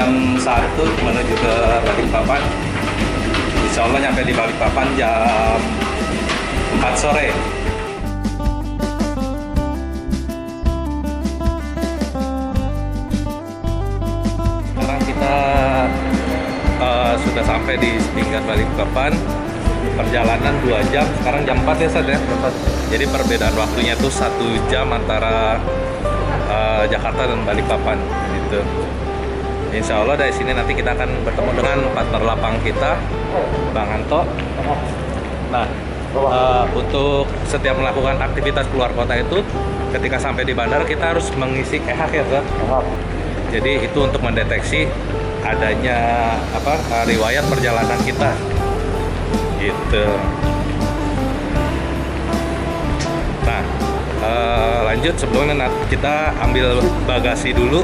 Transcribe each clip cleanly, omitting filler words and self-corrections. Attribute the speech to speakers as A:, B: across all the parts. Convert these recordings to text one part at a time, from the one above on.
A: jam 1 menuju ke Balikpapan. Insya Allah nyampe di Balikpapan jam 4 sore. Sekarang kita sudah sampai di Setinggan Balikpapan. Perjalanan 2 jam, sekarang jam 4 ya Sad ya? Jadi perbedaan waktunya itu 1 jam antara Jakarta dan Balikpapan gitu. Insya Allah dari sini nanti kita akan bertemu dengan partner lapang kita, Bang Anto. Nah, untuk setiap melakukan aktivitas keluar kota itu, ketika sampai di bandara kita harus mengisi e-hak ya Sad? Jadi itu untuk mendeteksi adanya riwayat perjalanan kita gitu. Nah, lanjut sebelumnya kita ambil bagasi dulu.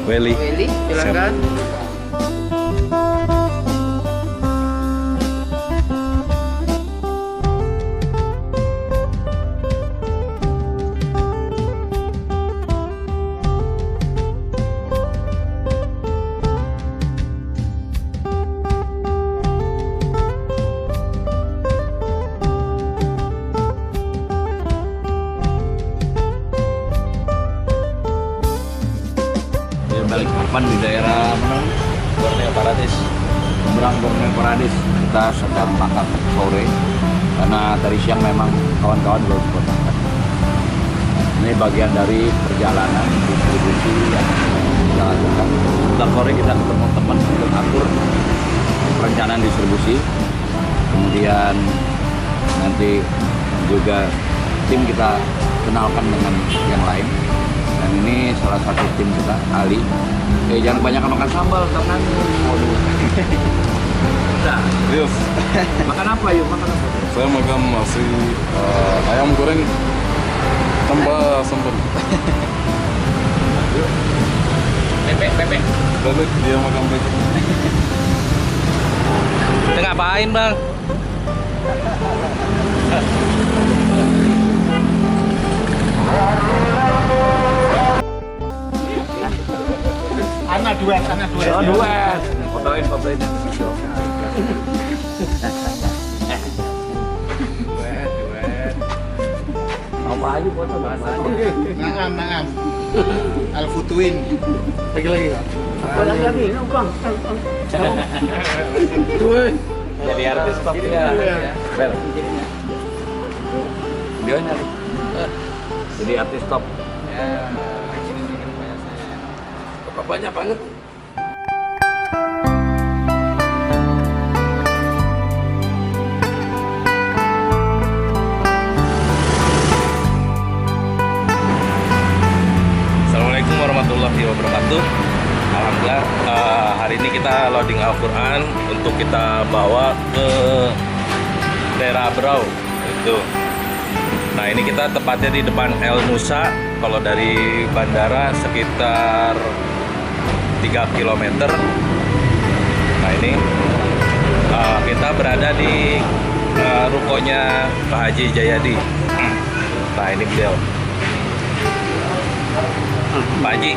A: Welly,
B: silakan.
C: Balikpapan di daerah mana?
A: Borneo Paradis.
C: Seberang Borneo Paradis. Kita sedang makan sore karena tadi siang memang kawan-kawan belum berangkat. Ini bagian dari perjalanan distribusi yang kita lakukan. Setelah sore kita ketemu teman untuk atur perencanaan distribusi. Kemudian nanti juga tim kita kenalkan dengan yang lain. Dan ini salah satu tim kita, Ali. Jangan kebanyakan makan sambal, karena waduh. Udah.
D: Yes.
C: Makan apa yuk? Makan apa?
D: Saya makan nasi ayam goreng tambah sambal.
A: Bebek.
D: Bebek, dia makan bebek.
A: Kita ngapain Bang?
B: Anak duet.
C: Oh, duet. Fotoin.
A: Duet.
C: Apa aja foto bahasanya?
B: Naam. Al-Futuin.
C: Lagi. Apa lagi? Bang.
A: Jadi artis top ya.
C: Bel. Dia nyari. Jadi artis top.
A: Ya.
C: Banyak banget.
A: Assalamualaikum warahmatullahi wabarakatuh. Alhamdulillah hari ini kita loading Al-Quran untuk kita bawa ke daerah Brau itu. Nah ini kita tepatnya di depan El Nusa. Kalau dari bandara sekitar 3 km. Nah ini kita berada di rukonya Pak Haji Jayadi. Nah ini beliau. Pak Haji,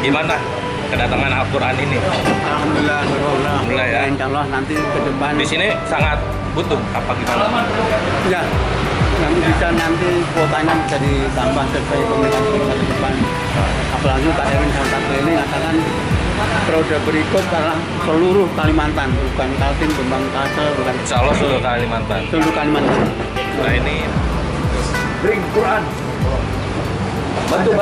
A: gimana kedatangan Al-Quran ini?
B: Alhamdulillah
A: ya.
B: Insya Allah nanti ke depan.
A: Di sini sangat butuh apa gimana?
B: Ya, nanti kuotanya bisa ditambah sesuai komunikasi ke depan. Apalagi Pak Erwin salah satu ini mengatakan periode berikut adalah seluruh Kalimantan, bukan Kaltim, Jombang, Kalsel, bukan.
A: Insya Allah seluruh Kalimantan.
B: Seluruh Kalimantan.
A: Nah ini
C: Bring Quran. Bantu.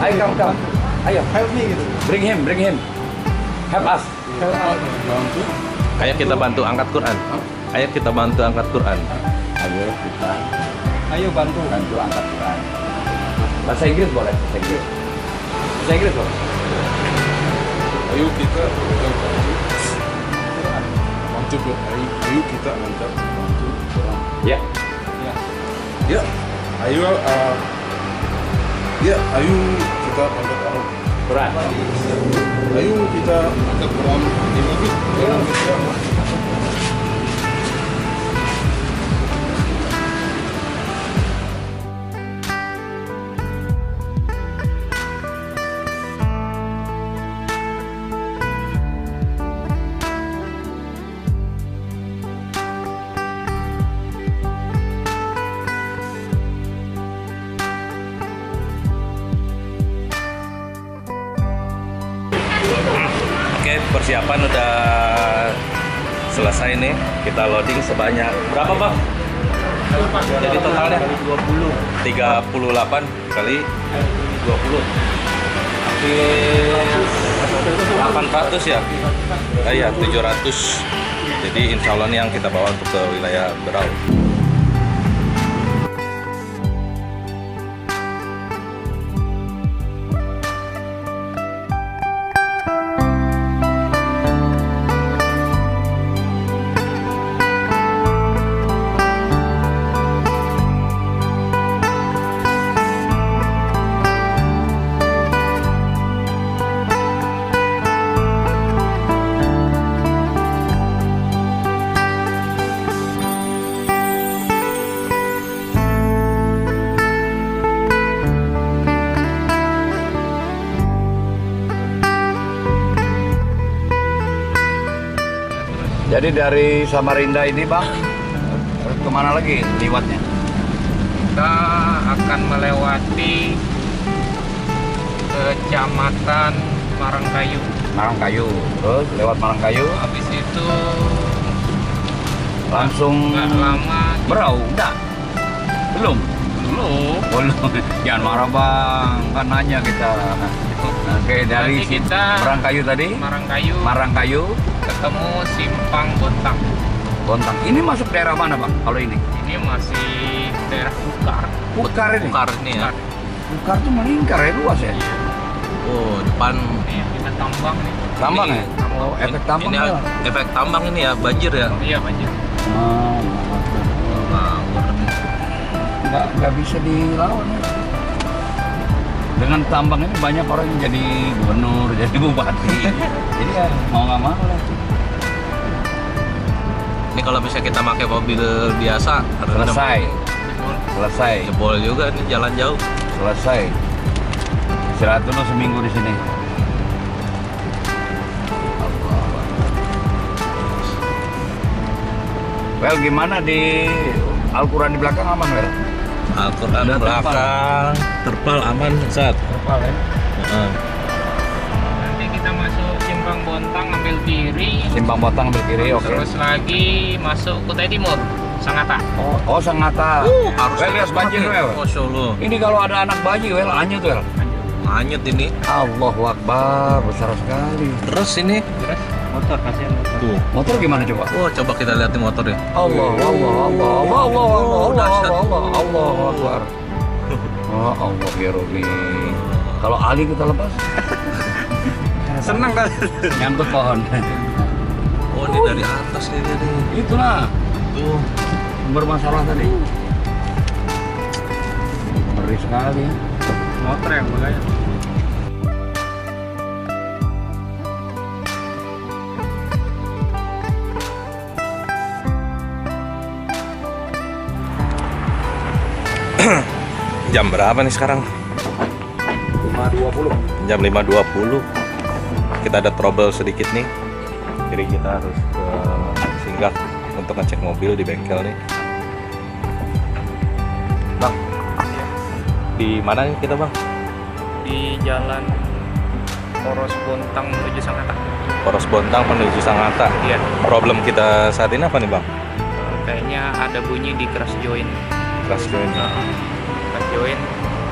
C: Ayo kamu. Ayo.
B: Help me gitu.
C: Bring him. Help us.
B: Bantu.
A: ayo kita bantu angkat Quran. Ayo kita bantu angkat Quran.
C: Ayo bantu angkat Quran. Bahasa Inggris boleh, bahasa Inggris. Bahasa Inggris loh.
D: Ayo kita maju ke ayo kita angkat maju orang.
C: Ya.
D: Ya, ayo ya ayo kita angkat orang.
C: Berat.
D: Ayo kita angkat orang ini orang kita.
A: Oke, persiapan udah selesai nih. Kita loading sebanyak berapa, Bang? Jadi totalnya 38 kali 20. Hampir 800 ya? Iya, 700. Jadi insya Allah nih yang kita bawa untuk ke wilayah Berau.
C: Jadi dari Samarinda ini Bang, kemana lagi liwatnya?
E: Kita akan melewati Kecamatan Marangkayu.
C: Marangkayu, terus lewat Marangkayu,
E: Habis itu
C: langsung
E: nggak lama
C: Berau, enggak? Belum?
E: dulu.
C: Belum, jangan marah Bang, kan nanya kita. Oke, dari
E: Nanti kita
C: Marangkayu tadi, Marangkayu,
E: ketemu Simpang Bontang.
C: Bontang. Ini masuk daerah mana Bang, kalau ini?
E: Ini masih daerah Bukar.
C: Bukar ini?
A: Bukar ini ya.
C: Bukar tuh melingkar ya, luas ya?
A: Oh, depan
E: Ini yang kita tambang nih.
C: Tambang ya?
E: Tambang.
C: Oh, efek tambang
A: ini
C: ya?
A: efek tambang ini ya, banjir ya.
E: Iya banjir.
C: Oh, nggak bisa dilawan ya. Dengan tambang ini banyak orang yang jadi gubernur, jadi bupati. Jadi ya mau nggak mau lah.
A: Ini kalau misalnya kita pakai mobil biasa
C: Selesai,
A: jebol juga nih, jalan jauh.
C: selesai. Istirahat dulu seminggu di sini. Well, gimana di Al-Quran di belakang aman, Well?
A: Al-Quran
C: Ada
A: belakang, terpal aman saat.
C: Terpal ya?
E: Nanti kita masuk Simpang Bontang ambil kiri.
C: Simpang Botang ambil kiri, oke.
E: Terus lagi masuk Kutai Timur, Sangatta.
C: Oh, Sangatta.
A: Harus
C: Well, lihat banjir, Well.
A: Masya Allah.
C: Ini kalau ada anak bayi, Well, anyut, Well.
A: Anyut ini.
C: Allahu Akbar, besar sekali.
A: Terus ini.
E: Terus motor kasihan motor.
A: Tuh.
C: Motor gimana coba?
A: Oh, coba kita lihat nih motornya.
C: Allah Akbar. Oh Allah ya Robi. Kalau Ali kita lepas,
E: Senang kan?
C: nyangkut pohon.
A: Oh, ini dari atas nih dia nih.
C: Itulah
A: Tuh.
C: bermasalah tadi. Ngeri sekali.
E: Motor yang makanya.
A: Jam berapa nih sekarang?
C: 5.20.
A: Jam 5.20. Kita ada trouble sedikit nih. Jadi kita harus singgah untuk ngecek mobil di bengkel nih. Bang, di mana nih kita Bang?
E: Di jalan Poros Bontang menuju Sangatta.
A: Poros Bontang menuju Sangatta.
E: Iya.
A: Problem kita saat ini apa nih Bang?
E: Kayaknya ada bunyi di crash joint.
A: Crash joint.
E: Crash joint.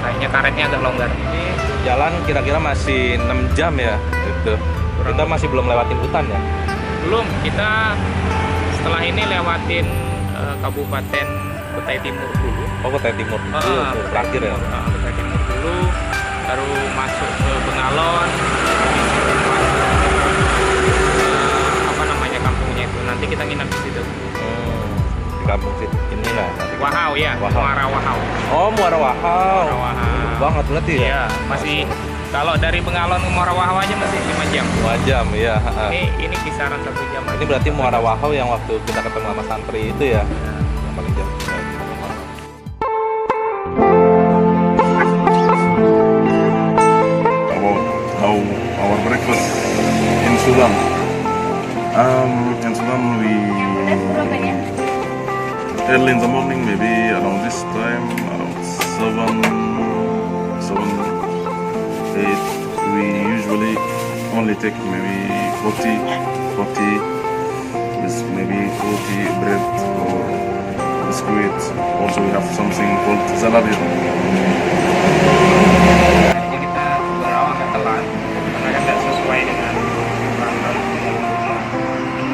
E: Kayaknya karetnya agak longgar.
A: Ini jalan kira-kira masih 6 jam ya gitu. Kita masih belum lewatin hutan ya.
E: Belum, kita setelah ini lewatin Kabupaten Kutai Timur dulu.
A: Oh, Kutai Timur dulu tuh, terakhir ya.
E: Kutai Timur dulu. baru masuk ke Bengalon, apa namanya kampungnya itu. Nanti kita nginap di situ.
A: Di kampung situ inilah nanti.
E: Wahau ya,
A: Wahau.
E: Muara Wahau.
A: Oh, Muara Wahau.
E: Muara Wahau.
A: Banget berarti ya?
E: Iya, masih kalau dari Bengalon ke Muara Wahau aja masih 5 jam.
A: 2 jam ya.
E: Ini kisaran 1 jam.
A: Ini berarti Muara Wahau yang waktu kita ketemu sama santri itu ya? Yang paling jauh.
D: About how our breakfast in Sulam. In Sulam we early in the morning, maybe around this time, around 7, 8, we usually only take maybe 40 with maybe 40 bread or biscuit. Also we have something called zalabir.
E: Jadi kita berawal agak telat karena kan tidak sesuai dengan peraturan.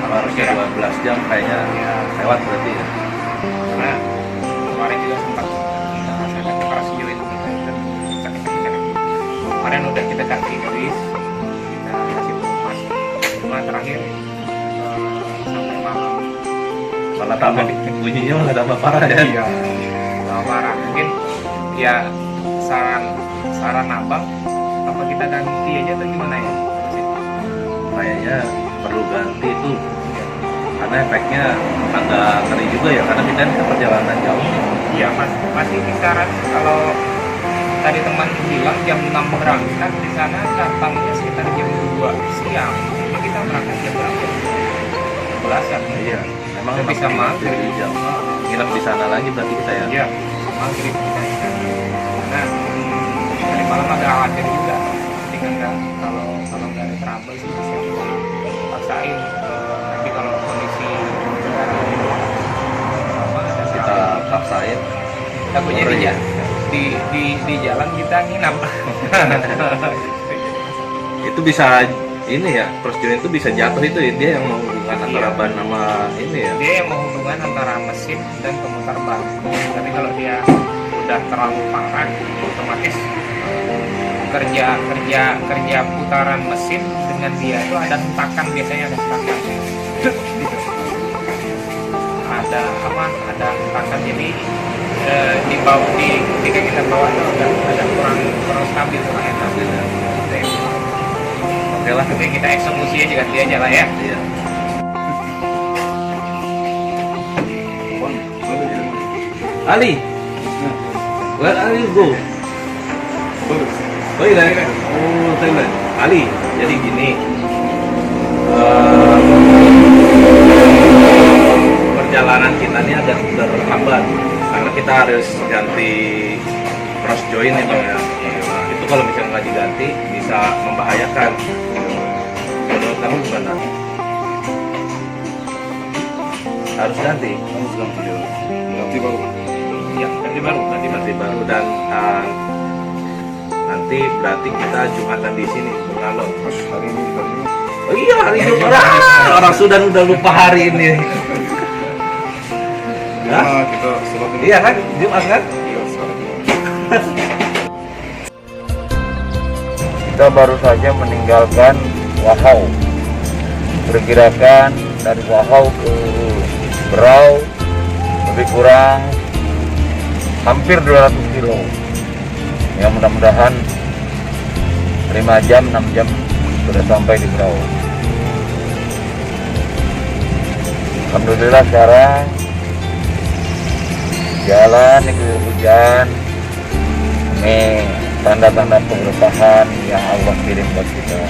A: Kalau harusnya 12 jam kayaknya lewat berarti ya?
E: Karena kemarin juga sempat kita rasakan keparasioin kita sakit-sakit. Kemarin udah kita kasih garis, kita kasih pelumas. Cuma terakhir sampai malam.
A: Malah tambah bunyinya malah tambah parah ya?
E: Iya, tambah parah. Mungkin ya saran abang, apa kita ganti aja atau gimana ya?
A: Kayaknya perlu ganti itu karena efeknya agak ngeri juga ya, karena kita ini perjalanan jauh.
E: Iya, masih kisaran kalau tadi teman bilang jam 6 berangkat, di sana datangnya sekitar jam 2 siang. Jadi kita berangkat jam berapa? 11-an.
A: Iya, emang
E: Udah bisa maghrib.
A: jam. Nginep di sana lagi berarti kita ya?
E: Iya, maghrib kita di sana. Nah, tadi malam agak khawatir juga. Dengan kalau nggak ada trouble sih bisa paksain. Tapi kalau kondisi apa ada
A: Kita
E: trouble,
A: paksain.
E: takutnya di jalan kita nginap.
A: Itu bisa ini ya, prosedur itu bisa jatuh itu ya, dia yang menghubungkan antara
E: Iya.
A: ban sama ini ya.
E: Dia yang menghubungkan antara mesin dan pemutar ban. Tapi kalau dia udah terlalu parah, otomatis kerja putaran mesin dengan dia itu ada hentakan, biasanya ada hentakan. Gitu. Ada hentakan, jadi ketika kita bawa itu ada kurang stabil soalnya.
A: Oke lah.
E: Jadi kita eksekusi aja ganti aja lah ya.
A: Iya. Ali, where are you go? Oh iya, oh Thailand. Ali, jadi gini, perjalanan kita ini agak terhambat karena kita harus ganti cross join ya bang ya. Nah, itu kalau misalnya nggak diganti bisa membahayakan. Menurut kamu gimana? Harus ganti.
D: Harus ganti ya. Ganti baru.
E: Iya, ganti baru.
A: Dan nanti berarti kita Jumatan di sini Bengalon.
D: Hari ini.
A: Oh iya, hari Jumat. Orang Sudan udah lupa hari ini.
D: Nah, kita sholat ini.
A: Iya kan? Jumat kan?
D: Iya, sholat ini.
C: Kita baru saja meninggalkan Wahau. Perkirakan dari Wahau ke Berau lebih kurang hampir 200 kilo. Ya mudah-mudahan 5 jam, 6 jam sudah sampai di Berau. Alhamdulillah sekarang jalan itu hujan. Ini tanda-tanda keberkahan yang Allah kirim buat kita.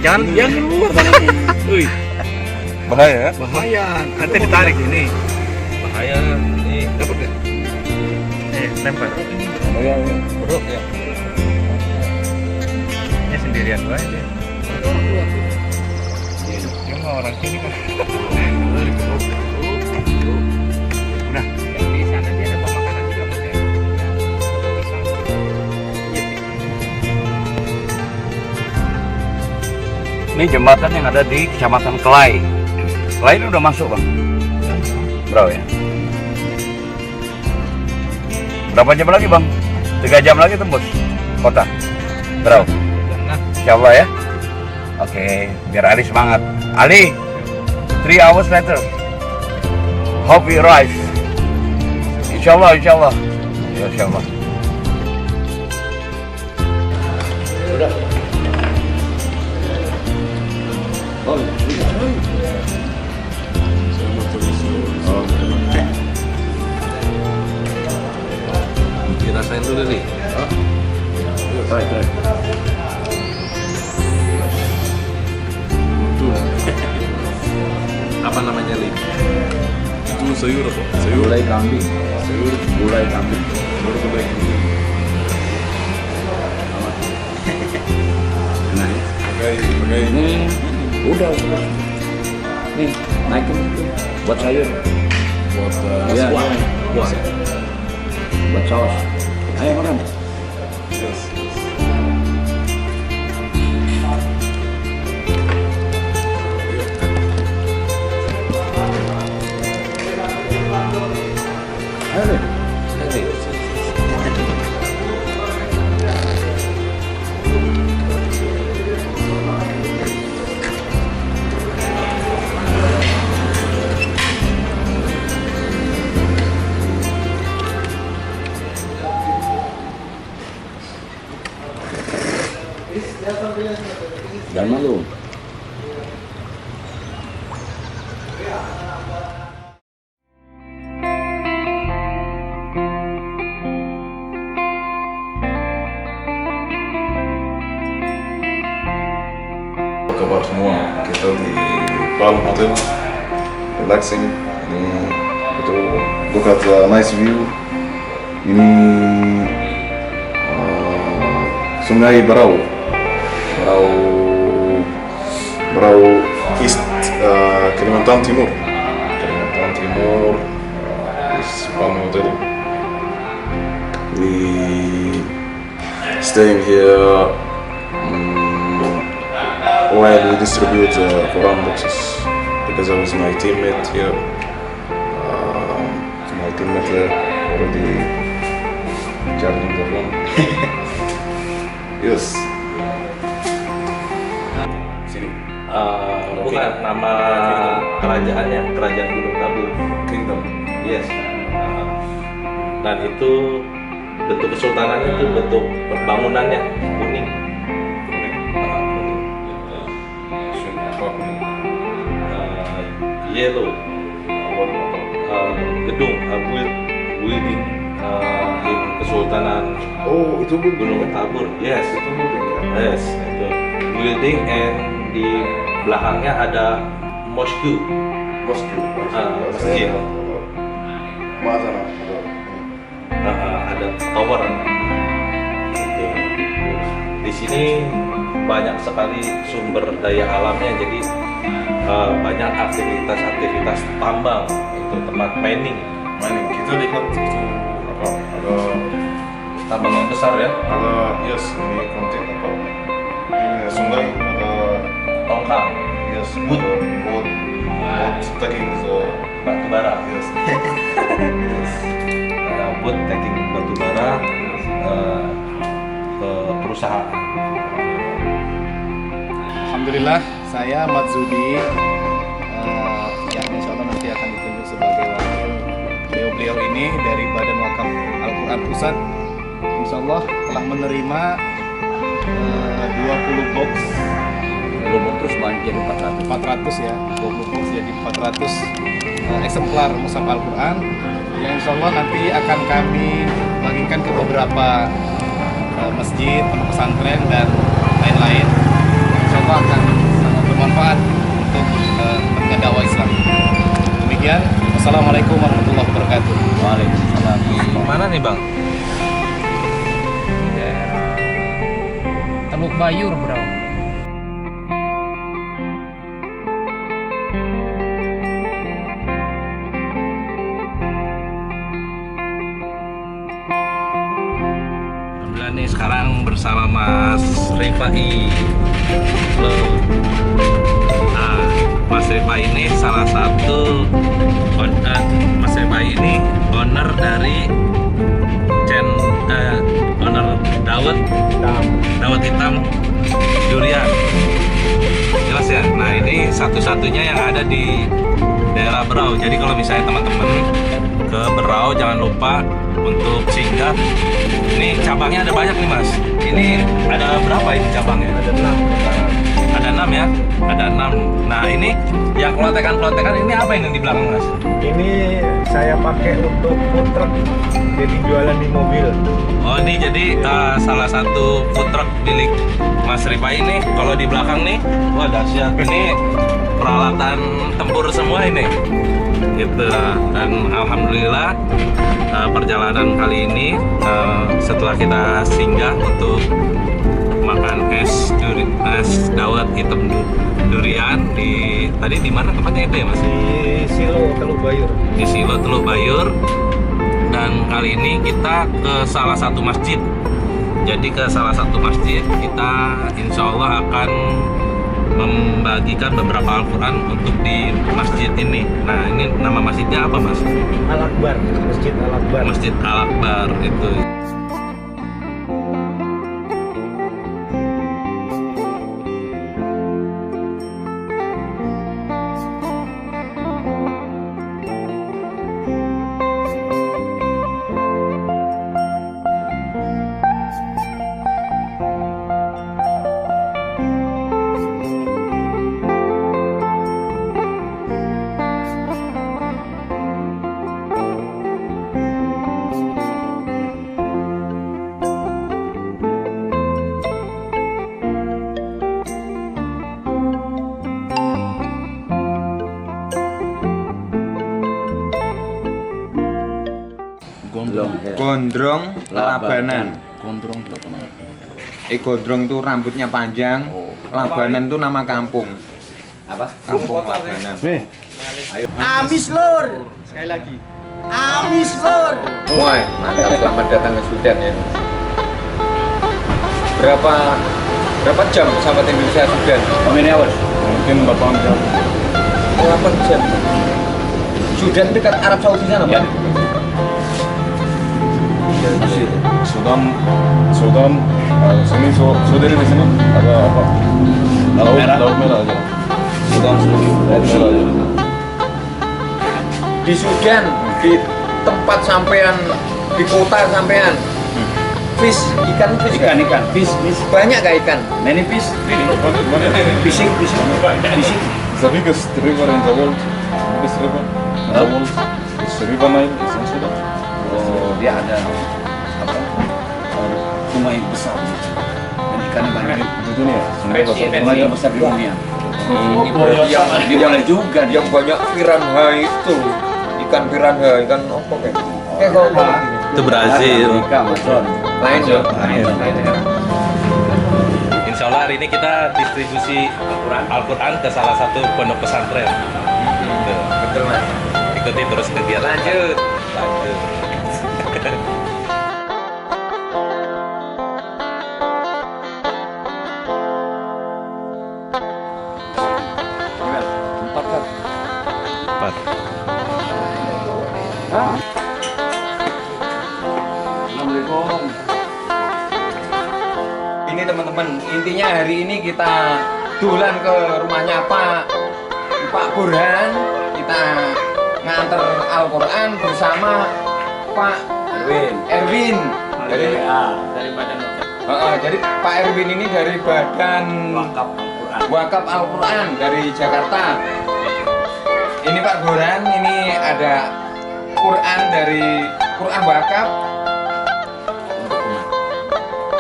A: Jangan keluar tangannya. Wih,
C: Bahaya ya?
A: bahaya. Nanti ditarik ini. Bahaya. Ini dapat nggak?
E: Lempar.
C: Bahaya.
A: Bro ya.
E: Ini sendirian gue dia. Dia mau orang sini kan. Nah, di sana dia ada pemakanan juga Mas ya. Pisang. Iya,
C: Ini jembatan yang ada di Kecamatan Kelai. Kelai ini udah masuk bang? Berau ya? Berapa jam lagi bang? 3 jam lagi tembus kota. Bro, insya Allah ya. Oke, biar Ali semangat. Ali, 3 hours later. Hope we rise. Insya Allah, insya Allah. Ya, insya Allah. Udah. Oh,
A: Dirasain dulu nih.
C: try.
A: Apa namanya, Li?
D: Itu sayur apa? Sayur.
C: Gulai kambing.
D: Sayur.
C: Gulai kambing.
D: Sayur gulai kambing.
C: Nah,
D: Pakai.
C: ini udah. Nih, naikin itu buat sayur.
D: Buat
C: Iya,
D: kuah.
C: buat saus. Ayo makan.
D: Yes.
C: Ayo deh. Jangan malu.
D: Apa kabar semua? Kita di Palm Hotel, relaxing. Ini betul. Look at the nice view. Ini Sungai Berau. Berau East, Kalimantan Timur. Kalimantan Timur is Palm Hotel. We staying here while we distribute Quran boxes together with my teammate here. My teammate there already charging the phone. Yes. Sini.
A: Bukan nama kerajaannya, kerajaan Gunung Tabu.
D: Kingdom.
A: Yes. Dan itu bentuk kesultanannya itu bentuk bangunannya kuning. Yellow. Gedung building in Kesultanan
D: Oh, itu
A: Gunung Tabur. Yes. Yes, itu building and di belakangnya ada mosque. Masjid.
D: Mazana.
A: Ada tower. Gitu. Di sini banyak sekali sumber daya alamnya, jadi banyak aktivitas tambang, itu tempat mining.
D: Kita lihat itu apa? Ada
A: Tambang yang besar ya,
D: yes, ini konten apa? Ini sungai, ada
A: tongkang,
D: yes, wood taking the
A: batu bara.
D: yes.
A: Wood taking batu bara ke perusahaan.
F: Alhamdulillah, saya Ahmad Zudi yang insya Allah nanti akan ditunjuk sebagai wakil beliau ini dari Badan Wakaf Al-Quran Pusat. Insya Allah telah menerima 20 box,
C: Belum terus banjir
F: 400 ya, 20 box jadi 400 eksemplar mushaf Al-Quran yang insya Allah nanti akan kami bagikan ke beberapa masjid, pondok pesantren dan lain-lain. Insya Allah akan sangat bermanfaat untuk kepentingan dakwah Islam. Demikian, wassalamualaikum warahmatullahi wabarakatuh.
C: Waalaikumsalam.
A: Mana nih Bang?
G: Teluk Bayur, bro.
A: Alhamdulillah nih sekarang bersama Mas Rifai. Halo. Nah, Mas Rifai ini salah satu Mas Rifai ini owner dari hitam durian. Jelas ya. Nah ini satu-satunya yang ada di daerah Berau. Jadi kalau misalnya teman-teman ke Berau jangan lupa untuk singgah. Ini cabangnya ada banyak nih Mas. Ini ada berapa ini cabangnya? Ada 6. Ada 6 ya? Ada 6. Nah ini yang klotekan-klotekan ini apa ini di belakang Mas?
G: Ini saya pakai untuk food truck, jadi jualan di mobil.
A: Oh ini jadi salah satu food truck milik Mas Rifa ini. Kalau di belakang nih, wah dahsyat. Ini peralatan tempur semua ini. Gitu. Dan alhamdulillah perjalanan kali ini setelah kita singgah untuk makan es dawet hitam durian tadi di mana tempatnya itu ya Mas?
G: Di Silo Teluk Bayur.
A: Di Silo Teluk Bayur. Dan kali ini kita ke salah satu masjid. Jadi ke salah satu masjid kita insya Allah akan membagikan beberapa Al-Quran untuk di masjid ini. Nah ini nama masjidnya apa Mas?
G: Al-Akbar, Masjid Al-Akbar.
A: Masjid Al-Akbar itu.
H: Gondrong Labanan.
C: Gondrong Labanan.
H: Gondrong itu rambutnya panjang. Labanan itu nama kampung.
C: Apa?
H: Kampung Labanan.
B: Amis lur.
G: Sekali lagi.
B: Amis lur.
H: Wah, mantap, selamat datang ke Sudan ya. Berapa jam pesawat Indonesia Sudan?
C: How many hours?
H: Mungkin 8 jam. 8 jam. Sudan dekat Arab Saudi sana, Pak?
D: Sudan, sini Sudan di sini ada apa? Laut merah aja. Sudan, laut merah aja.
H: Di Sudan, di tempat sampean, di kota sampean, ikan fish banyak gak ikan?
C: Many fish?
D: Fishing.
C: Fishing.
D: The biggest river in the world. Biggest river in the world. It's River Nile. It's in Sudan.
C: Oh, dia ada apa? Sungai besar. Dan ikannya banyak.
D: Di dunia.
C: Sungai yang besar di dunia.
H: Ini berarti yang
C: juga
H: yang banyak piranha itu, ikan piranha, ikan apa kayak? Kayak apa?
A: Itu Brazil.
C: Amerika, Amazon.
H: Lain ya?
A: Insya Allah hari ini kita distribusi Al-Quran ke salah satu pondok pesantren. Gitu.
H: Betul Mas.
A: Ikuti terus kegiatan.
H: Lanjut.
A: Empat.
C: Assalamualaikum.
H: Ini teman-teman, intinya hari ini kita dulan ke rumahnya Pak Burhan. Kita nganter Al-Quran bersama Pak Erwin dari
C: Badan
H: jadi Pak Erwin ini dari Badan Wakaf Al-Quran dari Jakarta. Ini Pak Burhan, ini ada Quran dari Quran Wakaf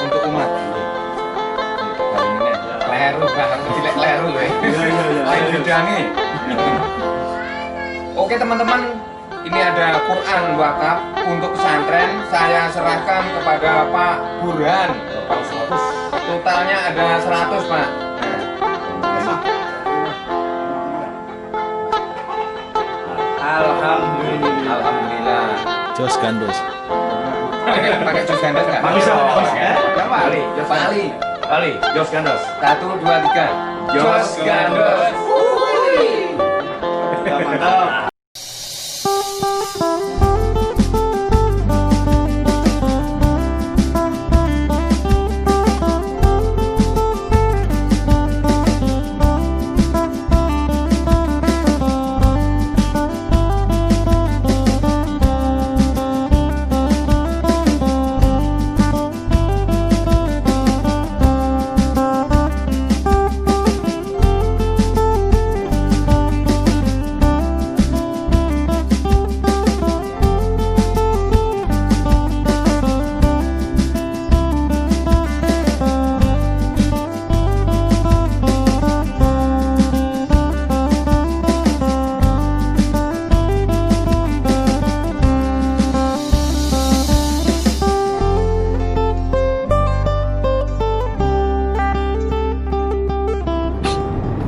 H: untuk umat. Leru banget, tidak leru ya. Lain judangi. Oke teman-teman, ini ada Quran Wakaf untuk pesantren. Saya serahkan kepada Pak Burhan. Totalnya ada 100 Pak. Alhamdulillah.
A: Jos Gandos.
H: Pakai jos gandos nggak?
G: Bisa,
H: ya. Pak Ali. Pak Ali.
C: Jos Gandos.
H: 1, 2, 3. Jos gandos.
G: Mantap.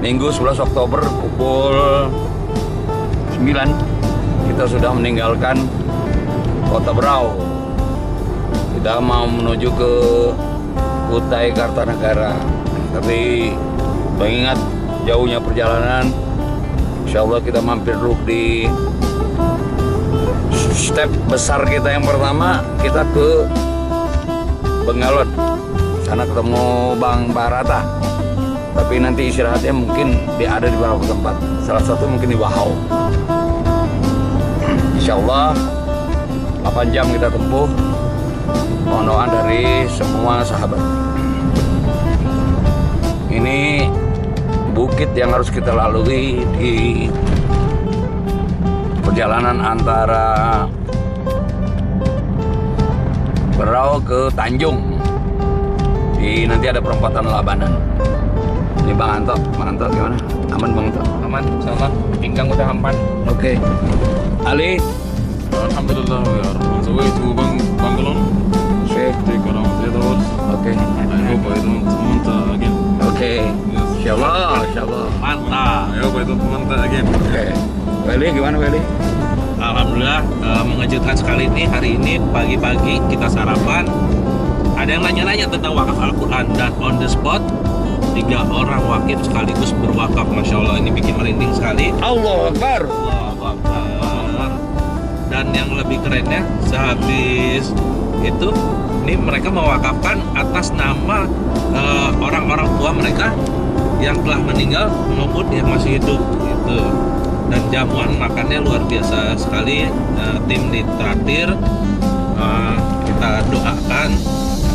C: Minggu 11 Oktober pukul 9 kita sudah meninggalkan Kota Berau. Kita mau menuju ke Kutai Kartanegara. Tapi mengingat jauhnya perjalanan, insya Allah kita mampir dulu di step besar kita yang pertama. Kita ke Bengalon, sana ketemu Bang Barata. Tapi nanti istirahatnya mungkin ada di beberapa tempat. Salah satu mungkin di Wahau. Insya Allah 8 jam kita tempuh. Mohon doa dari semua sahabat. Ini bukit yang harus kita lalui di perjalanan antara Berau ke Tanjung. Nanti ada perempatan Labanan. Ini Bang Anto gimana? Aman Bang Anto?
E: Aman, insyaallah. Pinggang udah aman.
C: Oke. Ali?
D: Alhamdulillah, we are on the way to Bangalore.
C: Oke.
D: Take around 3 hours.
C: Oke.
D: I hope I don't manta again.
C: Oke. Insyaallah.
A: Mantap.
D: I hope I don't manta again.
C: Oke. Weli gimana Weli?
A: Alhamdulillah mengejutkan sekali nih hari ini pagi-pagi kita sarapan. Ada yang nanya-nanya tentang wakaf Al-Quran dan on the spot 3 orang wakif sekaligus berwakaf. Masya Allah, ini bikin merinding sekali.
C: Allahu Akbar.
A: Allahu Akbar. Dan yang lebih kerennya sehabis itu ini mereka mewakafkan atas nama orang-orang tua mereka yang telah meninggal maupun yang masih hidup gitu. Dan jamuan makannya luar biasa sekali. Tim ditraktir, kita doakan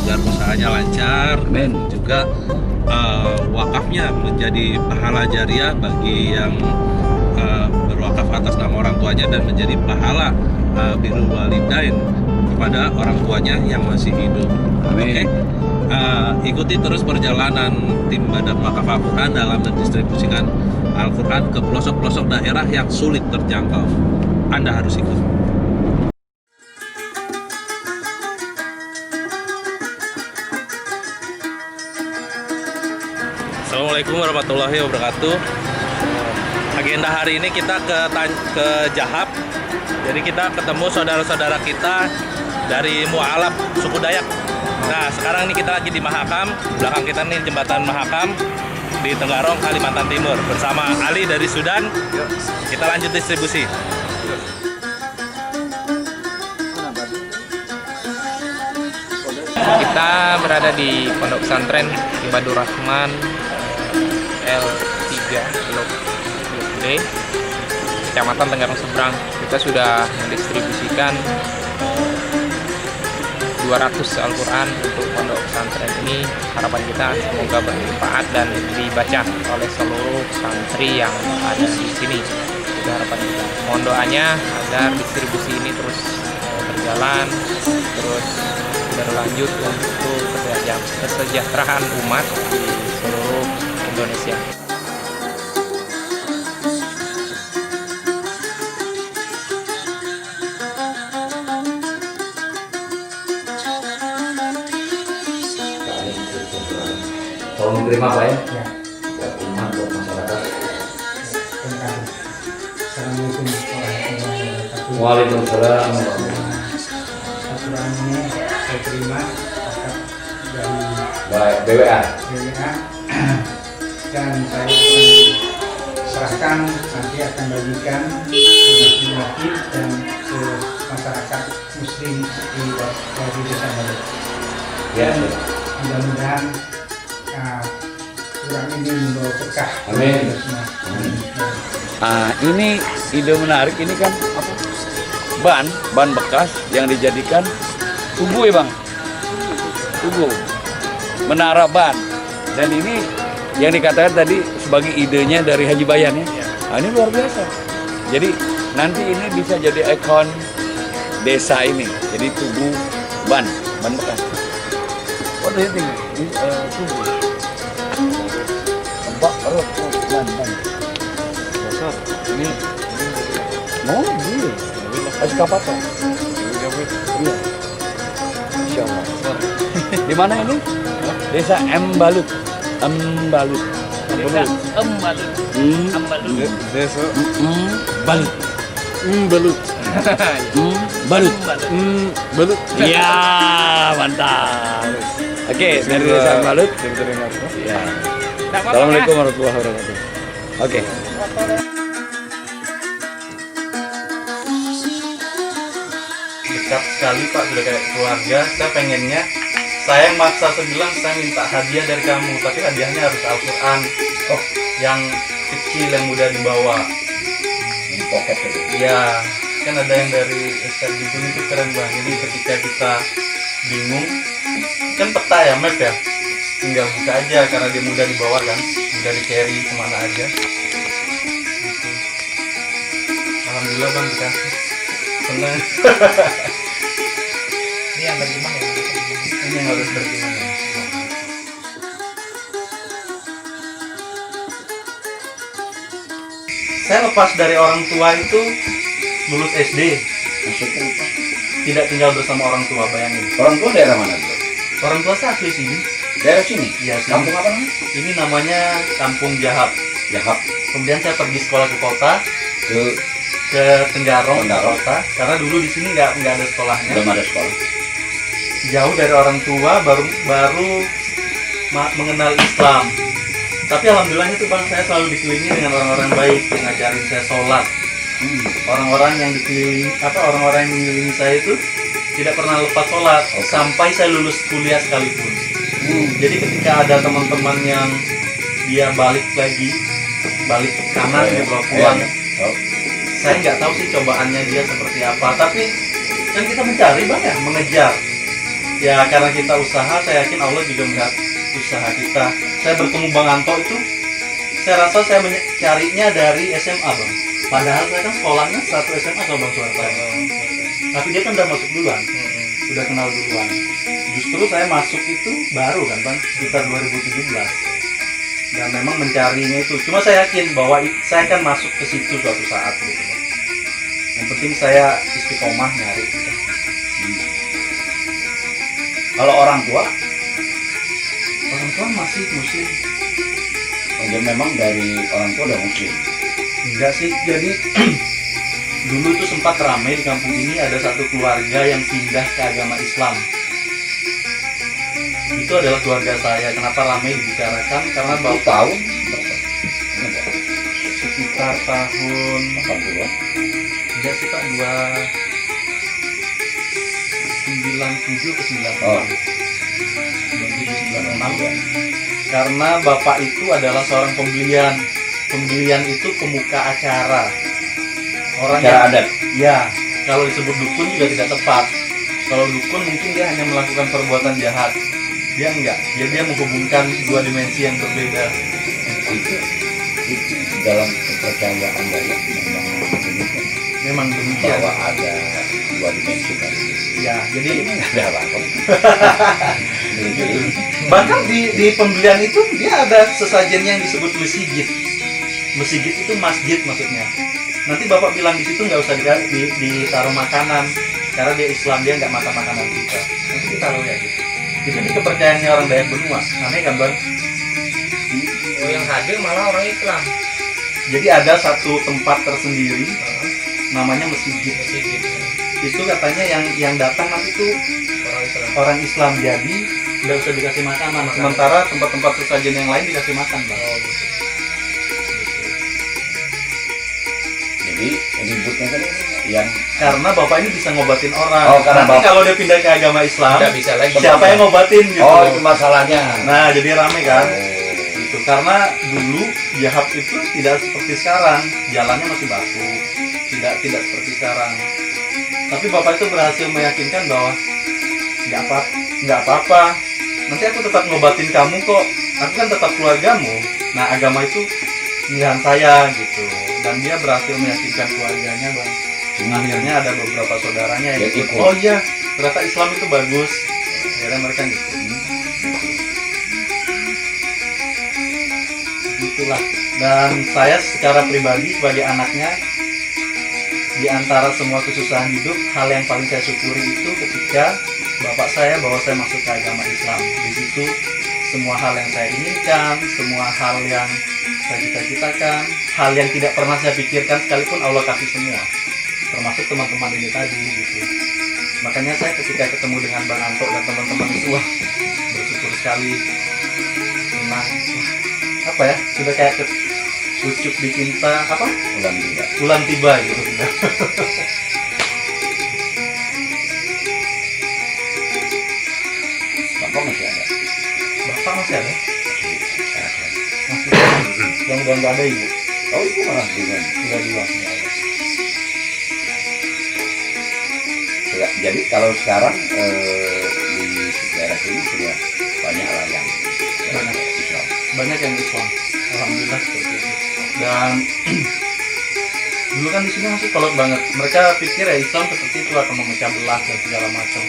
A: agar usahanya lancar.
C: Amin.
A: Juga wakafnya menjadi pahala jariah bagi yang berwakaf atas nama orang tuanya dan menjadi pahala birrul walidain kepada orang tuanya yang masih hidup.
C: Amin.
A: Oke. Ikuti terus perjalanan tim Badan Wakaf Al-Quran dalam mendistribusikan Al-Quran ke pelosok-pelosok daerah yang sulit terjangkau. Anda harus ikut. Assalamualaikum warahmatullahi wabarakatuh. Agenda hari ini kita ke Jahap. Jadi kita ketemu saudara-saudara kita dari Mualaf, suku Dayak. Nah, sekarang ini kita lagi di Mahakam. Belakang kita nih jembatan Mahakam di Tenggarong, Kalimantan Timur. Bersama Ali dari Sudan. Kita lanjut distribusi.
E: Kita berada di Pondok Pesantren Ibadur Rahman L3 Blok D, Kecamatan Tenggarong Seberang. Kita sudah mendistribusikan 200 Al-Quran untuk pondok pesantren ini. Harapan kita semoga bermanfaat dan dibaca oleh seluruh santri yang ada di sini. Itu harapan kita. Mohon doanya agar distribusi ini terus berjalan, terus berlanjut untuk kesejahteraan umat di seluruh Indonesia.
C: Tolong diterima Pak ya? Buat umat, buat masyarakat.
I: Assalamualaikum warahmatullahi wabarakatuh.
C: Waalaikumsalam.
I: Aturan ini saya terima dari
C: Baik, BWA.
I: BWA dan saya akan serahkan, nanti akan bagikan ke masjid dan ke masyarakat muslim di Desa Balut.
C: Ya.
I: Mudah-mudahan Quran ini membawa berkah.
C: Amin. Ini ide menarik. Ini kan apa? Ban bekas yang dijadikan tugu ya Bang? Tugu. Menara ban. Dan ini yang dikatakan tadi sebagai idenya dari Haji Bayan ya. Ini luar biasa. Jadi nanti ini bisa jadi ikon desa ini. Jadi tugu ban bekas. What do you think? Tugu. Ban. Besar. Ini. Oh, iya. Eskavator. Iya. Insya Allah. Di mana ini? Desa Embalut. Ambalut.
F: Ambalut. Besok.
C: Balut.
F: Balut.
C: Balut.
F: Balut.
C: Iya, mantap. Oke, dari Desa Balut. Ya. Assalamualaikum warahmatullahi wabarakatuh. Oke.
A: Dekat sekali Pak, sudah kayak keluarga. Saya pengennya, saya yang maksa, saya bilang saya minta hadiah dari kamu, tapi hadiahnya harus Al-Quran yang kecil, yang mudah dibawa.
C: Pocket itu.
A: Iya, kan ada yang dari Ustaz Bidun itu keren banget. Jadi ketika kita bingung, kan peta ya, map ya, tinggal buka aja karena dia mudah dibawa kan, mudah di carry kemana aja. Gitu. Alhamdulillah Bang dikasih. Senang.
E: Ini yang bagaimana ya?
A: Ini yang harus bergimana. Saya lepas dari orang tua itu lulus SD.
C: Maksudnya apa?
A: Tidak tinggal bersama orang tua, bayangin.
C: Orang tua daerah mana bro?
A: Orang tua saya asli sini.
C: Daerah sini?
A: Iya, sini.
C: Kampung apa namanya?
A: Ini namanya Kampung Jahap.
C: Jahap.
A: Kemudian saya pergi sekolah ke kota,
C: Ke
A: Tenggarong,
C: Tenggarong.
A: kota. Karena dulu di sini nggak ada sekolahnya.
C: belum ada sekolah.
A: Jauh dari orang tua, baru mengenal Islam. Tapi alhamdulillahnya tuh Bang, saya selalu dikelilingi dengan orang-orang baik yang ngajarin saya sholat. Orang-orang yang orang-orang yang mengelilingi saya itu tidak pernah lepas sholat sampai saya lulus kuliah sekalipun. Jadi ketika ada teman-teman yang dia balik kanan gitu loh, pulang, saya nggak tahu sih cobaannya dia seperti apa. Tapi kan kita mencari Bang ya, mengejar. Ya karena kita usaha, saya yakin Allah juga melihat usaha kita. Saya bertemu Bang Anto itu, saya rasa saya mencarinya dari SMA Bang. Padahal saya kan sekolahnya satu SMA sama Bang Suwarta. Tapi dia kan udah masuk duluan, udah kenal duluan. Justru saya masuk itu baru kan Bang, sekitar 2017. Dan memang mencarinya itu. Cuma saya yakin bahwa saya akan masuk ke situ suatu saat gitu Bang. Yang penting saya istiqomah nyari gitu.
C: Kalau orang tua,
A: Masih muslim.
C: dan memang dari orang tua udah muslim.
A: Enggak sih, jadi dulu tuh sempat ramai di kampung ini, ada satu keluarga yang pindah ke agama Islam. Itu adalah keluarga saya. Kenapa ramai dibicarakan? Karena bapak
C: Tahun
A: sekitar tahun
C: 80-an.
A: enggak sih Pak, 97 ke 96.
C: Oh.
A: 97, 96. Karena bapak itu adalah seorang pembelian. Pembelian itu pemuka acara. Orang
C: Acara
A: yang
C: adat.
A: ya, kalau disebut dukun juga tidak tepat. Kalau dukun mungkin dia hanya melakukan perbuatan jahat. Dia enggak. Dia menghubungkan dua dimensi yang berbeda.
C: Itu dalam kepercayaan saya
A: Memang demikian.
C: bahwa ada dua dimensi tadi.
A: Ya, jadi
C: Ada apa?
A: bahkan di pembelian itu dia ada sesajen yang disebut mesigit. Mesigit itu masjid maksudnya. Nanti bapak bilang di situ nggak usah ditaruh makanan karena dia Islam, dia nggak makan makanan kita. Nanti ditaruh ya gitu. Itu di kepercayaannya orang Dayak Benua. Aneh kan Bang?
E: Oh, yang hadir malah orang Islam.
A: Jadi ada satu tempat tersendiri namanya mesigit. Itu katanya yang datang nanti tuh orang Islam, jadi nggak usah dikasih makanan. Sementara tempat-tempat sesajen yang lain dikasih makan Bang.
C: Jadi ributnya kan yang
A: Karena bapak ini bisa ngobatin orang.
C: Oh, karena
A: nanti
C: bapak-
A: kalau dia pindah ke agama Islam,
E: Nggak bisa lagi.
A: siapa yang ngobatin gitu.
C: oh itu masalahnya.
A: Nah, jadi rame kan.
C: Oh.
A: Gitu. Karena dulu Jahap itu tidak seperti sekarang, jalannya masih batu, tidak seperti sekarang. Tapi bapak itu berhasil meyakinkan bahwa nggak apa-apa. Nanti aku tetap ngobatin kamu kok. Aku kan tetap keluargamu. Nah, agama itu pilihan saya gitu. Dan dia berhasil meyakinkan keluarganya Bang. Akhirnya ada beberapa saudaranya yang
C: Ya,
A: ikut.
C: ikut.
A: Oh iya, ternyata Islam itu bagus. Akhirnya mereka gitu. Itulah. Dan saya secara pribadi sebagai anaknya, di antara semua kesusahan hidup, hal yang paling saya syukuri itu ketika bapak saya bawa saya masuk ke agama Islam. Di situ
J: semua hal yang saya inginkan, semua hal yang saya cita-citakan, hal yang tidak pernah saya pikirkan sekalipun Allah kasih semua, termasuk teman-teman ini tadi gitu. Makanya saya ketika ketemu dengan Bang Anto dan teman-teman itu, wah, bersyukur sekali. Memang apa ya, sudah kayak ucuk di cinta apa? Bulan tiba gitu sudah.
C: Bapak masih ada?
J: Bapak masih ada? Masih ada. Yang udah nggak ada ibu.
C: Oh, itu malah dengan.
J: Sudah di luar.
C: Jadi kalau sekarang di daerah sini sudah banyak lah yang Islam.
J: Banyak yang Islam. Alhamdulillah seperti itu. Dan dulu kan di sini masih kolot banget. Mereka pikir ya Islam seperti itu akan memecah belah dan segala macam.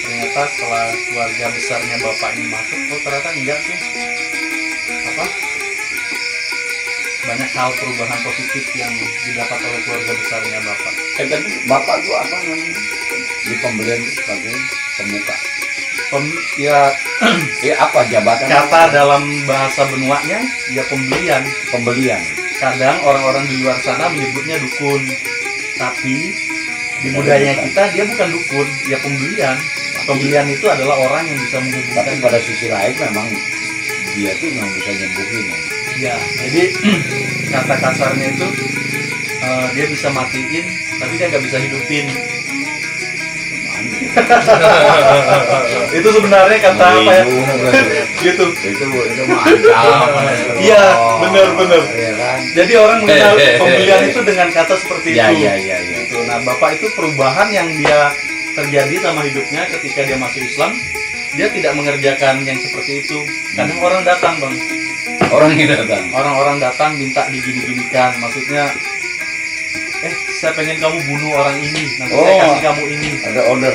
J: Ternyata setelah keluarga besarnya bapak ini masuk, oh ternyata enggak sih. Apa? Banyak hal perubahan positif yang didapat oleh keluarga besarnya bapak.
C: Tapi bapak itu apa namanya? Di pembelian itu sebagai pemuka.
J: Ya
C: apa jabatan?
J: kata dalam bahasa benuanya ya pembelian.
C: Pembelian.
J: Kadang orang-orang di luar sana menyebutnya dukun, tapi di budaya kita dia bukan dukun, ya pembelian. Pembelian itu adalah orang yang bisa menghubungkan.
C: Tapi pada sisi lain memang dia tuh memang bisa nyembuhin.
J: Ya, jadi kata kasarnya itu dia bisa matiin, tapi dia nggak bisa hidupin. Itu sebenarnya kata apa ya? Gitu.
C: Itu mantap.
J: Iya, benar.
C: Iya kan?
J: Jadi orang mengenal pembelian itu dengan kata seperti itu.
C: Iya.
J: Gitu. Nah, bapak itu perubahan yang dia terjadi sama hidupnya ketika dia masuk Islam, dia tidak mengerjakan yang seperti itu. Kadang orang datang, Bang. Orang-orang datang minta digini-ginikan, maksudnya saya pengen kamu bunuh orang ini, nanti saya kasih kamu ini.
C: Ada order.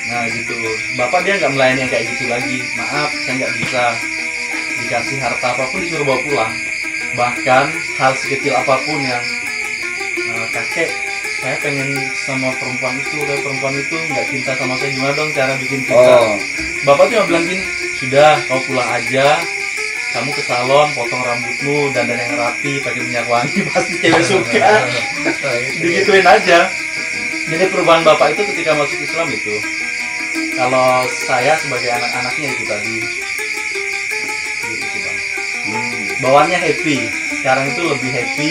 J: Nah gitu. Bapak dia nggak melayani yang kayak gitu lagi. Maaf, saya nggak bisa dikasih harta apapun disuruh bawa pulang. Bahkan hal sekecil apapun yang kakek, saya pengen sama perempuan itu, dan perempuan itu nggak cinta sama saya, gimana dong cara bikin cinta? Bapak cuma bilang gini, sudah kau pulang aja, kamu ke salon, potong rambutmu, dandan yang rapi, pakai minyak wangi, pasti cewek suka. Digituin aja. Jadi perubahan bapak itu ketika masuk Islam itu, kalau saya sebagai anak-anaknya itu tadi, gitu sih Bang. Bawaannya happy, sekarang itu lebih happy,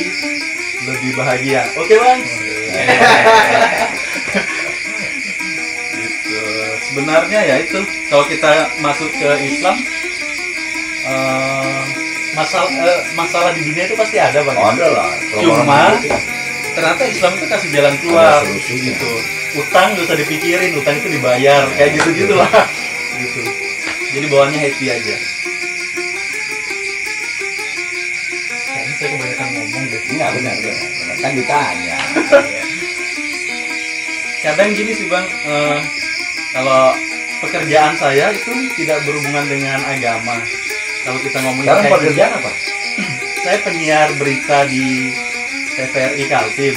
J: lebih bahagia. Oke Bang? Gitu. Sebenarnya ya itu, kalau kita masuk ke Islam, masalah di dunia itu pasti ada Bang.
C: Ada lah.
J: Cuma ternyata Islam itu kasih jalan keluar gitu. Utang gak usah dipikirin, utang itu dibayar, kayak gitu-gitulah. Gitu. Jadi bawaannya happy aja. Kayaknya saya kebanyakan ngomong deh.
C: Enggak benar. Kan ditanya.
J: Kadang gini sih Bang, kalau pekerjaan saya itu tidak berhubungan dengan agama. Kalau kita ngomongin
C: sekarang
J: kayak
C: pekerjaan apa?
J: Saya penyiar berita di TVRI Kaltim.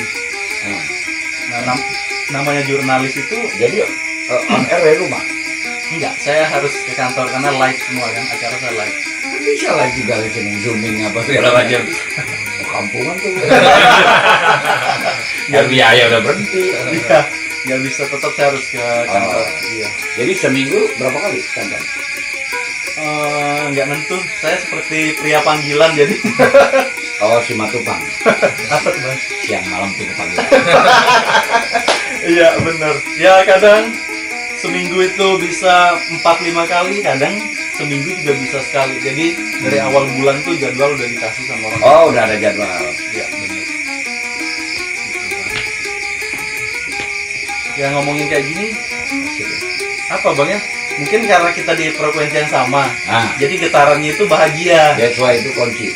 J: Nah, namanya jurnalis itu.
C: Jadi on air dari rumah?
J: Enggak, saya harus ke kantor karena live semua kan, acara saya live.
C: Bisa live juga live zooming apa segala macam. Kampungan tuh. Ya biaya udah berhenti.
J: Iya, nggak bisa, tetap saya harus ke kantor. Iya.
C: Jadi seminggu berapa kali kantor?
J: Nggak nentu, saya seperti pria panggilan jadi.
C: Oh, si Matupang.
J: Apa tuh Bang?
C: Siang malam tuh panggilan.
J: Iya bener. Ya kadang seminggu itu bisa 4-5 kali, kadang seminggu juga bisa sekali. Jadi dari awal bulan tuh jadwal udah dikasih sama orang.
C: Oh, udah ada jadwal.
J: Iya bener. Ya ngomongin kayak gini, apa Bang ya? Mungkin karena kita di frekuensi yang sama, jadi getarannya itu bahagia.
C: That's why itu kunci.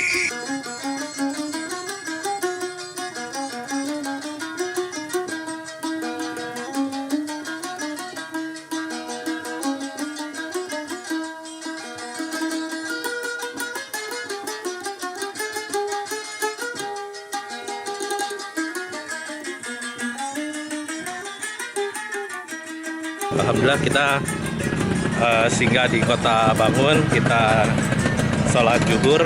A: Alhamdulillah kita singgah di Kota Bangun, kita sholat zuhur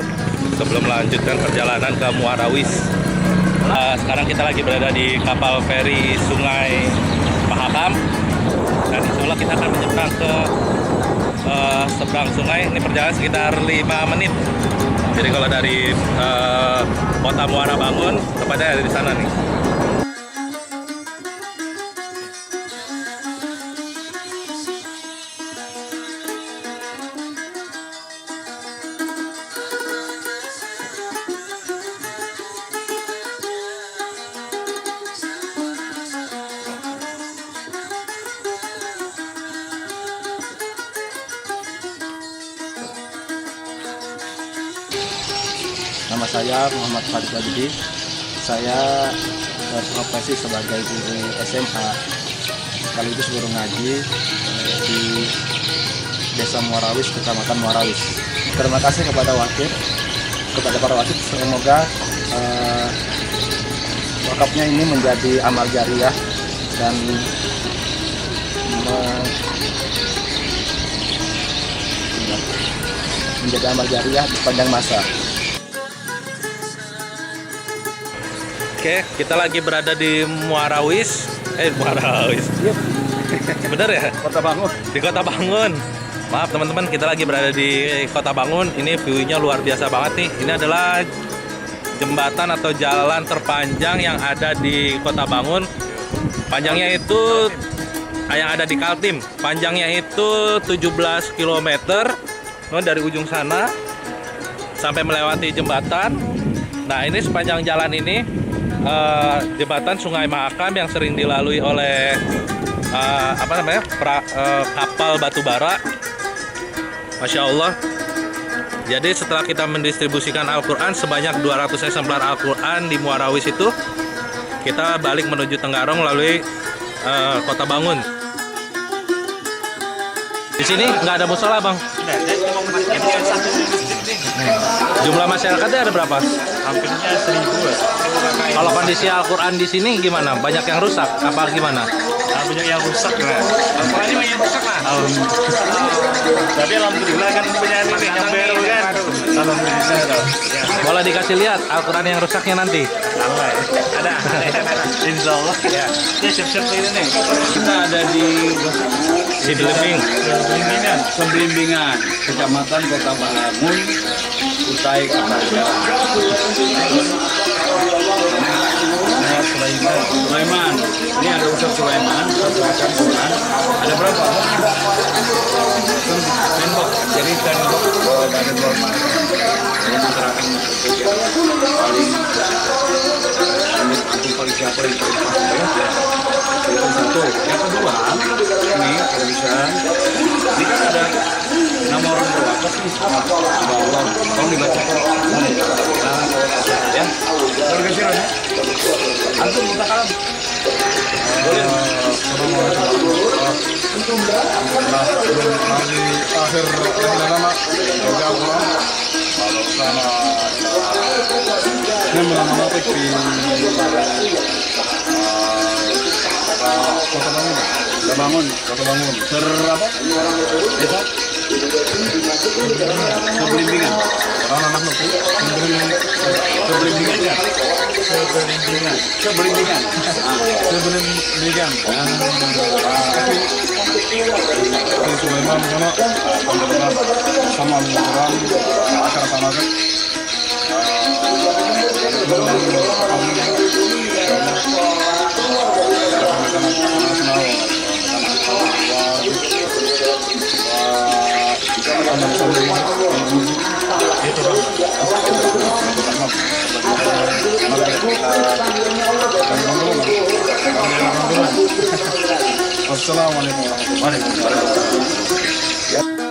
A: sebelum melanjutkan perjalanan ke Muarawis. Sekarang kita lagi berada di kapal feri Sungai Mahakam, dan insya Allah kita akan menyeberang ke seberang sungai. Ini perjalanan sekitar 5 menit. Jadi kalau dari Kota Muara Bangun, tepatnya ada di sana nih.
K: Nama saya Muhammad Farid Abidi. Saya berprofesi sebagai guru SMA sekaligus guru ngaji di Desa Muarawis, Kecamatan Muarawis. Terima kasih kepada para wakil. Semoga wakafnya ini menjadi amal jariah dan menjadi amal jariah di panjang masa.
A: Oke, kita lagi berada di Muarawis. Muarawis. Bener ya?
B: Kota Bangun.
A: Di Kota Bangun. Maaf teman-teman, kita lagi berada di Kota Bangun. Ini view-nya luar biasa banget nih. Ini adalah jembatan atau jalan terpanjang yang ada di Kota Bangun. Panjangnya itu yang ada di Kaltim. Panjangnya itu 17 km. Dari ujung sana sampai melewati jembatan. Nah, ini sepanjang jalan ini jembatan Sungai Mahakam yang sering dilalui oleh kapal batubara. Masya Allah. Jadi setelah kita mendistribusikan Al-Quran sebanyak 200 eksemplar Al-Quran di Muarawis itu, kita balik menuju Tenggarong melalui Kota Bangun. Di sini nggak ada musola, Bang. Jumlah masyarakatnya ada berapa?
E: Hampirnya 1.000.
A: Kalau kondisi Al-Quran di sini gimana? Banyak yang rusak? Apa gimana?
E: Banyak yang rusak lah. Al-Quran ini banyak yang rusak lah. Tapi alhamdulillah kan punya ini yang baru kan. Alhamdulillah.
A: Boleh dikasih lihat Al-Quran yang rusaknya nanti?
E: Ada. Insya Allah. Ya. Ya siap-siap ini nih.
B: Kita ada di
E: Sembimbingan,
B: Kecamatan Kota Bangun, Kutai Kartanegara. Sulaiman. Ini ada Ustaz Sulaiman, Ustaz Quran. Ada berapa? Tembok. Jadi tembok ada 2 orang. Jadi masyarakat paling siapa yang itu satu. Yang kedua, ini kalau bisa, ini kan ada nama orang berwakaf nih. Allah, tolong dibaca ya. Kalau dikasih rohnya, antum kita kalam. Akhir lama kalau sama ini melama di Kota Bangun. Apa? Desa? Sebelimbingan. Orang anak nuku. Sebelimbingan ya? Sebelimbingan. Tapi Sulaiman sana sama orang acara sama kan. Assalamualaikum warahmatullahi wabarakatuh.